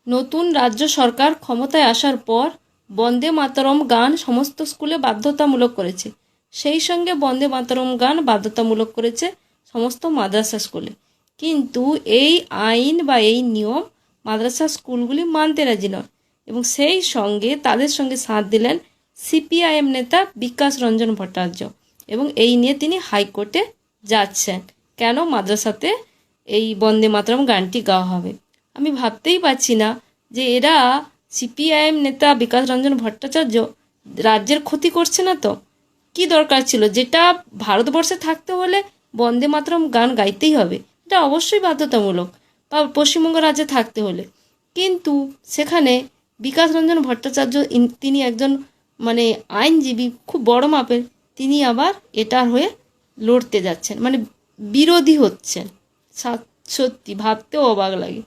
নতুন রাজ্য সরকার ক্ষমতায় আসার পর বন্দে মাতরম গান সমস্ত স্কুলে বাধ্যতামূলক করেছে। সেই সঙ্গে বন্দে মাতরম গান বাধ্যতামূলক করেছে সমস্ত মাদ্রাসা স্কুলে। কিন্তু এই আইন বা এই নিয়ম মাদ্রাসা স্কুলগুলি মানতে রাজি নয় এবং সেই সঙ্গে তাদের সঙ্গে সাথ দিলেন সিপিআইএম নেতা বিকাশ রঞ্জন ভট্টাচার্য এবং এই নিয়ে তিনি হাইকোর্টে যাচ্ছেন কেন মাদ্রাসাতে এই বন্দে মাতরম গানটি গাওয়া হবে। আমি ভাবতেই পারছি না যে এরা সিপিআইএম নেতা বিকাশ রঞ্জন ভট্টাচার্য রাজ্যের ক্ষতি করছে না তো। কি দরকার ছিল? যেটা ভারতবর্ষে থাকতে হলে বন্দে মাতরম গান গাইতেই হবে, এটা অবশ্যই বাধ্যতামূলক, বা পশ্চিমবঙ্গ রাজ্যে থাকতে হলে। কিন্তু সেখানে বিকাশ রঞ্জন ভট্টাচার্য তিনি একজন আইনজীবী খুব বড় মাপের, তিনি আবার এটার হয়ে লড়তে যাচ্ছেন, বিরোধী হচ্ছেন। সত্যি ভাবতেও অবাক লাগে।